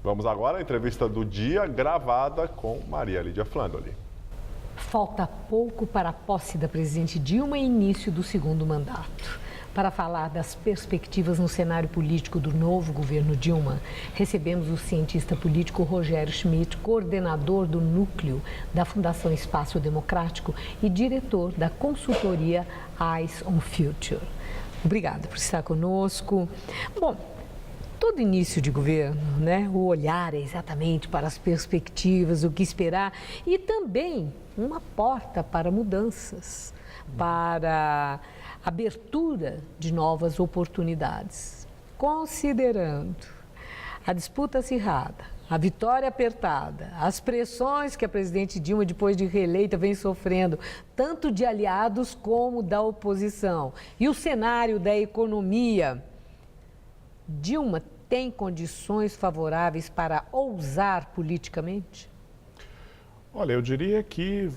Vamos agora à entrevista do dia, gravada com Maria Lídia Flandoli. Falta pouco para a posse da presidente Dilma e início do segundo mandato. Para falar das perspectivas no cenário político do novo governo Dilma, recebemos o cientista político Rogério Schmidt, coordenador do núcleo da Fundação Espaço Democrático e diretor da consultoria Eyes on Future. Obrigada por estar conosco. Bom, todo início de governo, né? O olhar é exatamente para as perspectivas, o que esperar e também uma porta para mudanças, para abertura de novas oportunidades. Considerando a disputa acirrada, a vitória apertada, as pressões que a presidente Dilma, depois de reeleita, vem sofrendo, tanto de aliados como da oposição, e o cenário da economia, Dilma tem condições favoráveis para ousar politicamente? Olha, eu diria que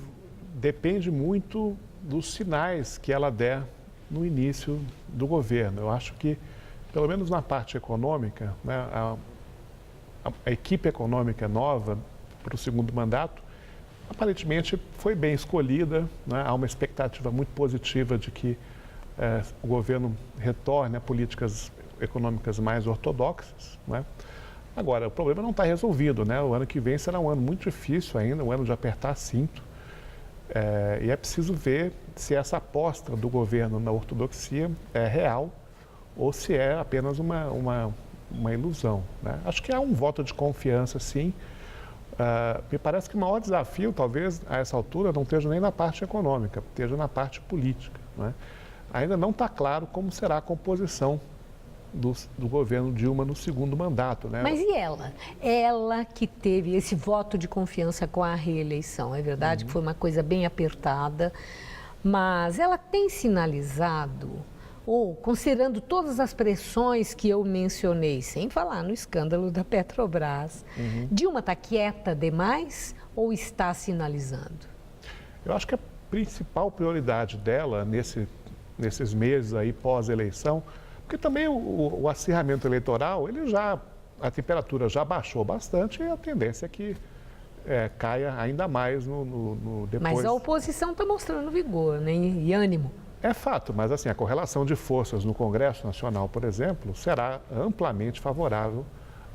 depende muito dos sinais que ela der no início do governo. Eu acho que, pelo menos na parte econômica, né, a equipe econômica nova para o segundo mandato, aparentemente foi bem escolhida, né? Há uma expectativa muito positiva de que o governo retorne a políticas econômicas mais ortodoxas, né? Agora, o problema não está resolvido, né? O ano que vem será um ano muito difícil ainda, um ano de apertar cinto. E é preciso ver se essa aposta do governo na ortodoxia é real ou se é apenas uma ilusão, né? Acho que há um voto de confiança, sim. Me parece que o maior desafio, talvez, a essa altura, não esteja nem na parte econômica, esteja na parte política, né? Ainda não está claro como será a composição do governo Dilma no segundo mandato, né? Mas e ela? Ela que teve esse voto de confiança com a reeleição. É verdade que foi uma coisa bem apertada, mas ela tem sinalizado, ou considerando todas as pressões que eu mencionei, sem falar no escândalo da Petrobras, Dilma está quieta demais ou está sinalizando? Eu acho que a principal prioridade dela nesses meses aí pós-eleição, porque também o acirramento eleitoral, a temperatura já baixou bastante e a tendência é que caia ainda mais no depois. Mas a oposição está mostrando vigor, né? E ânimo. É fato, mas assim, a correlação de forças no Congresso Nacional, por exemplo, será amplamente favorável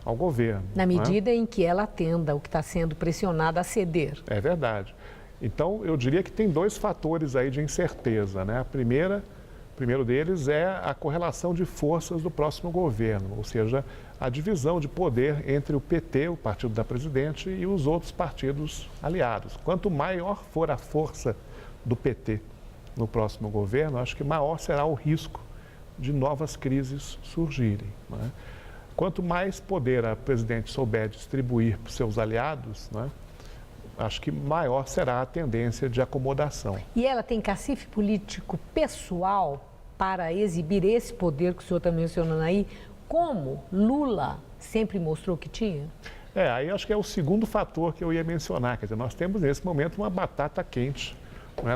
ao governo. Na medida em que ela atenda o que está sendo pressionado a ceder. É verdade. Então, eu diria que tem dois fatores aí de incerteza, né? O primeiro deles é a correlação de forças do próximo governo, ou seja, a divisão de poder entre o PT, o partido da presidente, e os outros partidos aliados. Quanto maior for a força do PT no próximo governo, acho que maior será o risco de novas crises surgirem, né? Quanto mais poder a presidente souber distribuir para os seus aliados, né, acho que maior será a tendência de acomodação. E ela tem cacife político pessoal para exibir esse poder que o senhor está mencionando aí, como Lula sempre mostrou que tinha? Aí acho que é o segundo fator que eu ia mencionar. Quer dizer, nós temos nesse momento uma batata quente, né,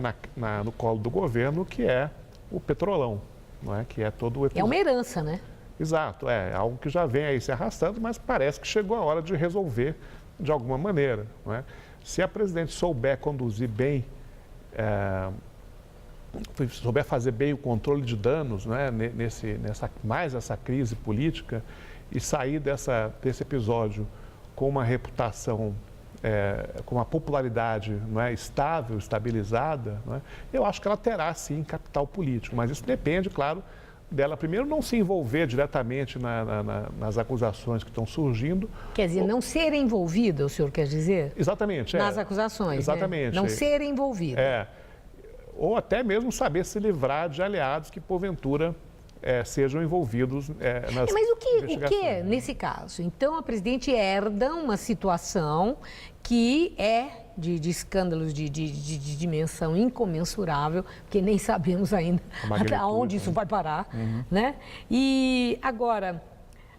no colo do governo, que é o petrolão, não é? Que é todo o episódio. É uma herança, né? Exato, é algo que já vem aí se arrastando, mas parece que chegou a hora de resolver de alguma maneira, não é? Se a presidente souber conduzir bem, souber fazer bem o controle de danos, né, mais essa crise política e sair desse episódio com uma reputação, com uma popularidade, não é, estável, estabilizada, não é, eu acho que ela terá sim capital político, mas isso depende, claro, dela primeiro não se envolver diretamente nas acusações que estão surgindo. Quer dizer, não ser envolvida, o senhor quer dizer? Exatamente. Nas acusações, exatamente. Né? Não ser envolvida. Ou até mesmo saber se livrar de aliados que, porventura, sejam envolvidos nas Mas o que, investigações. nesse caso? Então, a presidente herda uma situação que é de escândalos de dimensão incomensurável, porque nem sabemos ainda até onde isso vai parar, né? E agora,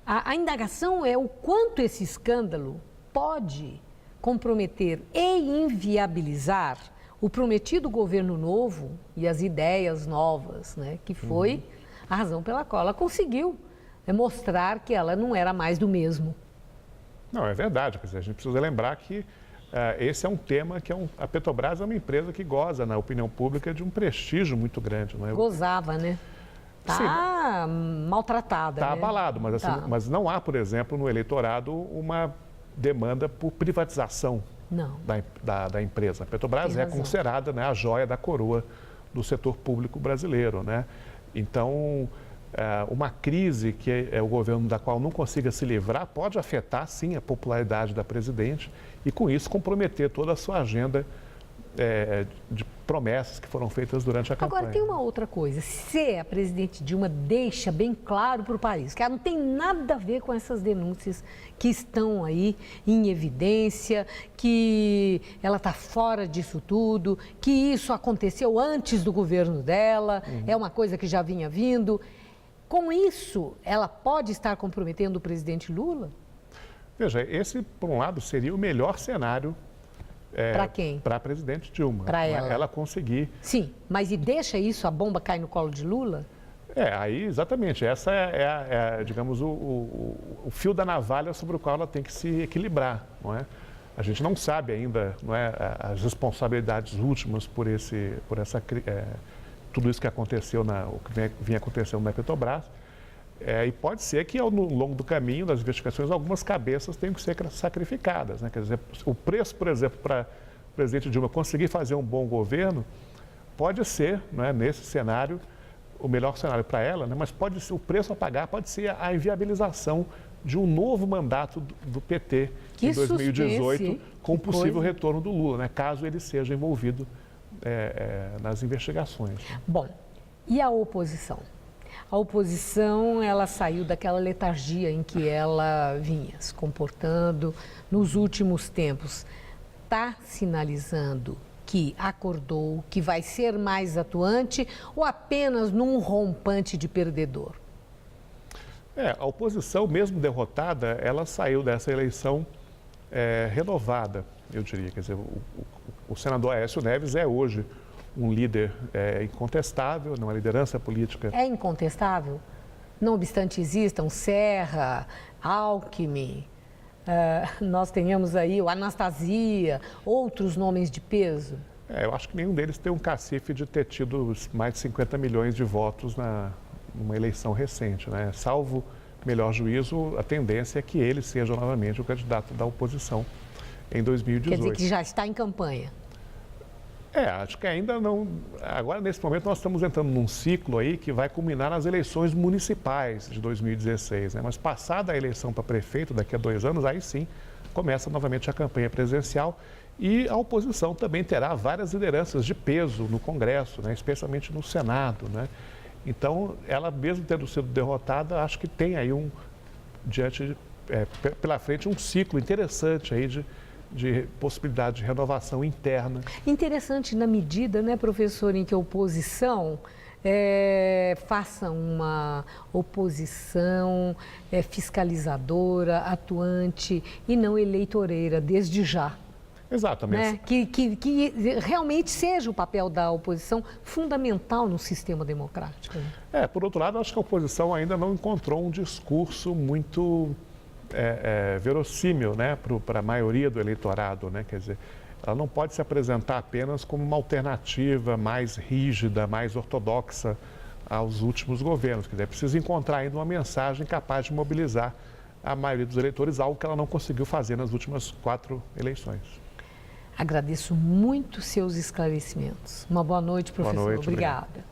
a indagação é o quanto esse escândalo pode comprometer e inviabilizar o prometido governo novo e as ideias novas, né? Que foi a razão pela qual ela conseguiu mostrar que ela não era mais do mesmo. Não, é verdade. Quer dizer, a gente precisa lembrar que esse é um tema que a Petrobras é uma empresa que goza na opinião pública de um prestígio muito grande. Não é? Gozava, né? Está maltratada. Está né? abalado, mas, assim, mas não há, por exemplo, no eleitorado uma demanda por privatização da empresa. A Petrobras é considerada, né, a joia da coroa do setor público brasileiro, né? Então, uma crise que o governo da qual não consiga se livrar pode afetar, sim, a popularidade da presidente e, com isso, comprometer toda a sua agenda de promessas que foram feitas durante a campanha. Agora, tem uma outra coisa. Se a presidente Dilma deixa bem claro para o país que ela não tem nada a ver com essas denúncias que estão aí em evidência, que ela está fora disso tudo, que isso aconteceu antes do governo dela, é uma coisa que já vinha vindo. Com isso, ela pode estar comprometendo o presidente Lula? Veja, esse, por um lado, seria o melhor cenário. Para quem? Para a presidente Dilma. Para ela. Ela conseguir. Sim, mas e deixa isso, a bomba cair no colo de Lula? Aí exatamente. Essa digamos, o fio da navalha sobre o qual ela tem que se equilibrar, não é? A gente não sabe ainda, não é, as responsabilidades últimas por tudo isso que aconteceu, o que vinha acontecendo na Petrobras. E pode ser que ao longo do caminho das investigações algumas cabeças tenham que ser sacrificadas, né? Quer dizer, o preço, por exemplo, para o presidente Dilma conseguir fazer um bom governo pode ser, né, nesse cenário, o melhor cenário para ela, né? Mas pode ser, o preço a pagar pode ser a inviabilização de um novo mandato do PT em 2018 com o possível retorno do Lula, né? Caso ele seja envolvido nas investigações. Bom, e a oposição? A oposição, ela saiu daquela letargia em que ela vinha se comportando nos últimos tempos. Está sinalizando que acordou, que vai ser mais atuante ou apenas num rompante de perdedor? A oposição, mesmo derrotada, ela saiu dessa eleição renovada, eu diria. Quer dizer, o senador Aécio Neves é hoje um líder incontestável, numa liderança política. É incontestável? Não obstante existam Serra, Alckmin, nós tenhamos aí o Anastasia, outros nomes de peso? Eu acho que nenhum deles tem um cacife de ter tido mais de 50 milhões de votos numa eleição recente, né? Salvo melhor juízo, a tendência é que ele seja novamente o candidato da oposição em 2018. Quer dizer que já está em campanha? Acho que ainda não. Agora, nesse momento, nós estamos entrando num ciclo aí que vai culminar nas eleições municipais de 2016, né? Mas passada a eleição para prefeito, daqui a 2 anos, aí sim começa novamente a campanha presidencial e a oposição também terá várias lideranças de peso no Congresso, né? Especialmente no Senado, né? Então, ela mesmo tendo sido derrotada, acho que tem aí pela frente um ciclo interessante aí de possibilidade de renovação interna. Interessante na medida, né, professor, em que a oposição faça uma oposição fiscalizadora, atuante e não eleitoreira, desde já. Exatamente. Né? Que realmente seja o papel da oposição fundamental no sistema democrático. Por outro lado, acho que a oposição ainda não encontrou um discurso muito verossímil, né, para a maioria do eleitorado, né? Quer dizer, ela não pode se apresentar apenas como uma alternativa mais rígida, mais ortodoxa aos últimos governos. Quer dizer, é preciso encontrar ainda uma mensagem capaz de mobilizar a maioria dos eleitores, algo que ela não conseguiu fazer nas últimas 4 eleições. Agradeço muito seus esclarecimentos. Uma boa noite, professor. Boa noite, Obrigada. Obrigado.